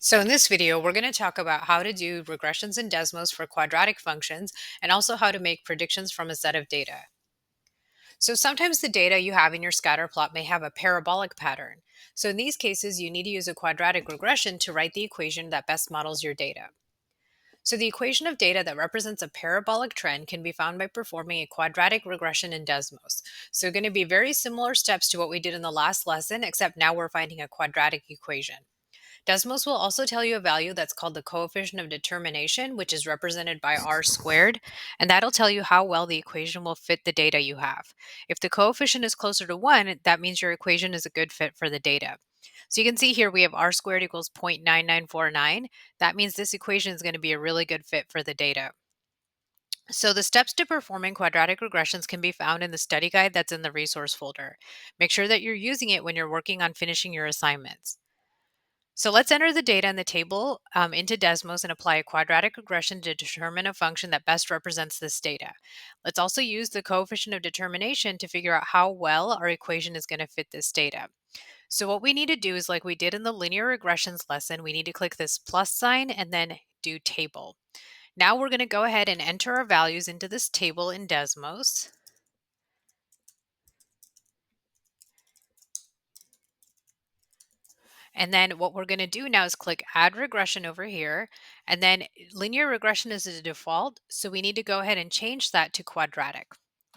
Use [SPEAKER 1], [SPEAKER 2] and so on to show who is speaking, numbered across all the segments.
[SPEAKER 1] So in this video, we're going to talk about how to do regressions and Desmos for quadratic functions and also how to make predictions from a set of data. So sometimes the data you have in your scatter plot may have a parabolic pattern. So in these cases, you need to use a quadratic regression to write the equation that best models your data. So the equation of data that represents a parabolic trend can be found by performing a quadratic regression in Desmos. So going to be very similar steps to what we did in the last lesson, except now we're finding a quadratic equation. Desmos will also tell you a value that's called the coefficient of determination, which is represented by r squared, and that'll tell you how well the equation will fit the data you have. If the coefficient is closer to 1, that means your equation is a good fit for the data. So you can see here we have r squared equals 0.9949. That means this equation is going to be a really good fit for the data. So the steps to performing quadratic regressions can be found in the study guide that's in the resource folder. Make sure that you're using it when you're working on finishing your assignments. So let's enter the data in the table into Desmos and apply a quadratic regression to determine a function that best represents this data. Let's also use the coefficient of determination to figure out how well our equation is going to fit this data. So what we need to do is like we did in the linear regressions lesson, we need to click this plus sign and then do table. Now we're going to go ahead and enter our values into this table in Desmos. And then what we're going to do now is click add regression over here. And then linear regression is the default. So we need to go ahead and change that to quadratic.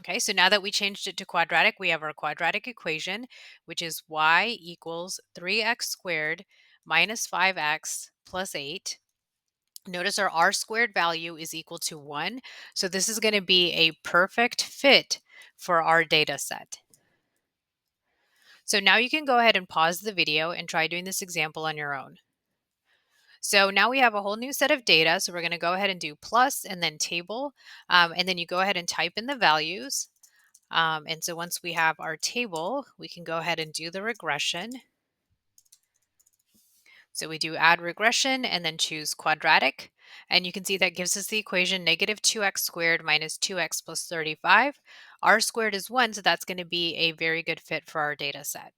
[SPEAKER 1] Okay, so now that we changed it to quadratic, we have our quadratic equation, which is y equals 3x squared minus 5x plus 8. Notice our r squared value is equal to 1. So this is going to be a perfect fit for our data set. So now you can go ahead and pause the video and try doing this example on your own. So now we have a whole new set of data. So we're going to go ahead and do plus and then table. And then you go ahead and type in the values. And so once we have our table, we can go ahead and do the regression. So we do add regression and then choose quadratic. And you can see that gives us the equation negative 2x squared minus 2x plus 35. R squared is 1, so that's going to be a very good fit for our data set.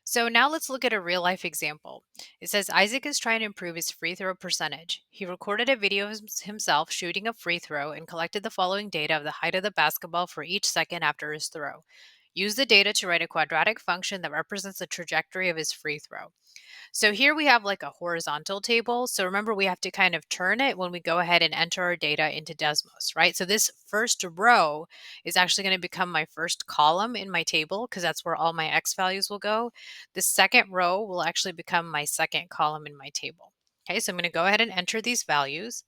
[SPEAKER 1] So now let's look at a real life example. It says Isaac is trying to improve his free throw percentage. He recorded a video of himself shooting a free throw and collected the following data of the height of the basketball for each second after his throw. Use the data to write a quadratic function that represents the trajectory of his free throw. So here we have like a horizontal table. So remember, we have to kind of turn it when we go ahead and enter our data into Desmos, right? So this first row is actually going to become my first column in my table because that's where all my X values will go. The second row will actually become my second column in my table. Okay, so I'm going to go ahead and enter these values.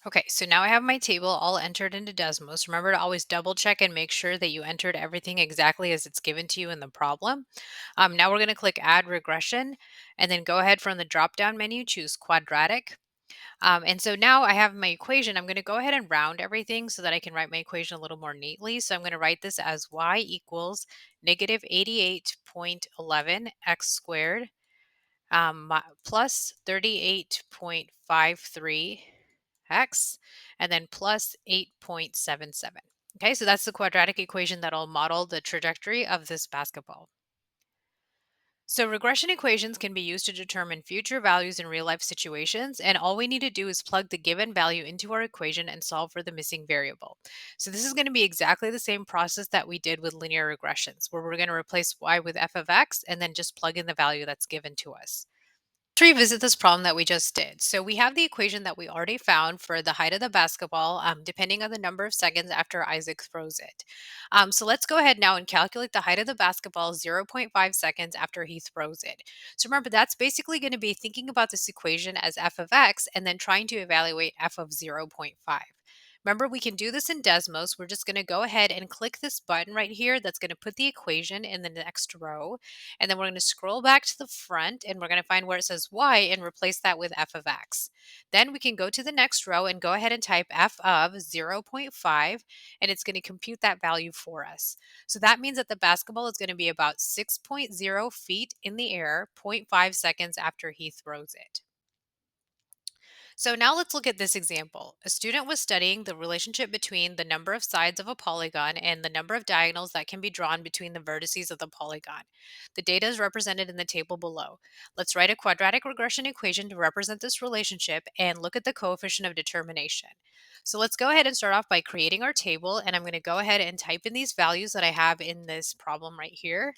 [SPEAKER 1] Okay, so now I have my table all entered into Desmos. Remember to always double check and make sure that you entered everything exactly as it's given to you in the problem. Now we're going to click add regression and then go ahead from the drop down menu, choose quadratic. And so now I have my equation. I'm going to go ahead and round everything so that I can write my equation a little more neatly. So I'm going to write this as y equals negative 88.11 x squared plus 38.53 x, and then plus 8.77. Okay, so that's the quadratic equation that'll model the trajectory of this basketball. So regression equations can be used to determine future values in real-life situations, and all we need to do is plug the given value into our equation and solve for the missing variable. So this is going to be exactly the same process that we did with linear regressions, where we're going to replace y with f of x and then just plug in the value that's given to us. Let's revisit this problem that we just did. So we have the equation that we already found for the height of the basketball, depending on the number of seconds after Isaac throws it. So let's go ahead now and calculate the height of the basketball 0.5 seconds after he throws it. So remember, that's basically going to be thinking about this equation as f of x and then trying to evaluate f of 0.5. Remember, we can do this in Desmos. We're just going to go ahead and click this button right here that's going to put the equation in the next row. And then we're going to scroll back to the front and we're going to find where it says y and replace that with f of x. Then we can go to the next row and go ahead and type f of 0.5 and it's going to compute that value for us. So that means that the basketball is going to be about 6.0 feet in the air, zero point 0.5 seconds after he throws it. So now let's look at this example. A student was studying the relationship between the number of sides of a polygon and the number of diagonals that can be drawn between the vertices of the polygon. The data is represented in the table below. Let's write a quadratic regression equation to represent this relationship and look at the coefficient of determination. So let's go ahead and start off by creating our table, and I'm going to go ahead and type in these values that I have in this problem right here.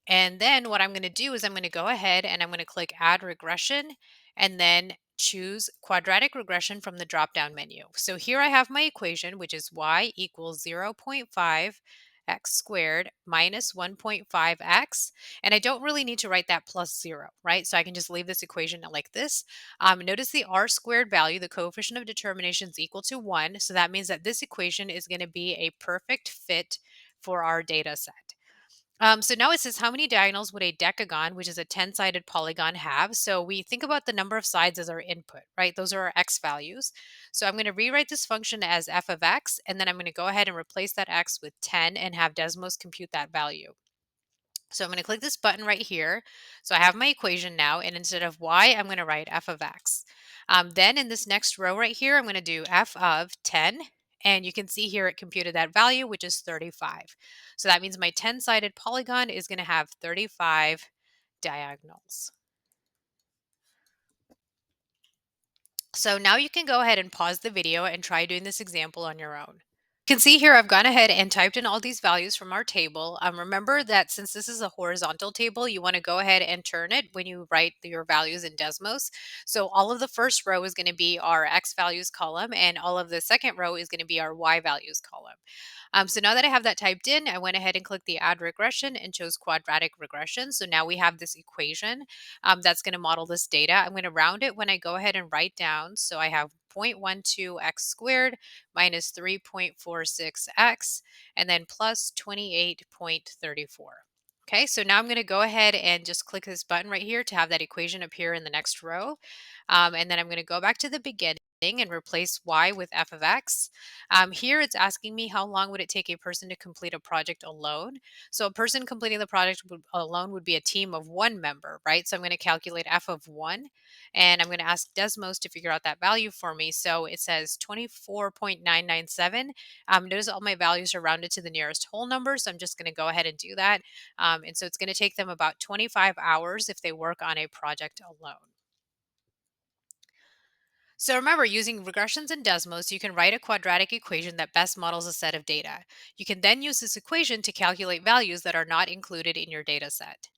[SPEAKER 1] And then what I'm going to do is I'm going to go ahead and I'm going to click add regression and then choose quadratic regression from the drop down menu. So here I have my equation, which is y equals 0.5 x squared minus 1.5x. And I don't really need to write that plus 0, right? So I can just leave this equation like this. Notice the r squared value, the coefficient of determination is equal to 1. So that means that this equation is going to be a perfect fit for our data set. So now it says how many diagonals would a decagon, which is a 10-sided polygon, have? So we think about the number of sides as our input, right? Those are our x values. So I'm going to rewrite this function as f of x, and then I'm going to go ahead and replace that x with 10 and have Desmos compute that value. So I'm going to click this button right here. So I have my equation now, and instead of y, I'm going to write f of x. Then in this next row right here, I'm going to do f of 10. And you can see here it computed that value, which is 35. So that means my 10-sided polygon is going to have 35 diagonals. So now you can go ahead and pause the video and try doing this example on your own. You can see here I've gone ahead and typed in all these values from our table. Remember that since this is a horizontal table, you want to go ahead and turn it when you write your values in Desmos. So all of the first row is going to be our x values column, and all of the second row is going to be our y values column. So now that I have that typed in, I went ahead and clicked the add regression and chose quadratic regression. So now we have this equation that's going to model this data. I'm going to round it when I go ahead and write down. So I have 0.12x squared minus 3.46x and then plus 28.34. Okay, so now I'm going to go ahead and just click this button right here to have that equation appear in the next row. And then I'm going to go back to the beginning and replace y with f of x. Here it's asking me how long would it take a person to complete a project alone. So a person completing the project alone would be a team of one member, right? So I'm going to calculate f of 1 and I'm going to ask Desmos to figure out that value for me. So it says 24.997. Notice all my values are rounded to the nearest whole number, so I'm just going to go ahead and do that. And so it's going to take them about 25 hours if they work on a project alone. So remember, using regressions and Desmos, you can write a quadratic equation that best models a set of data. You can then use this equation to calculate values that are not included in your data set.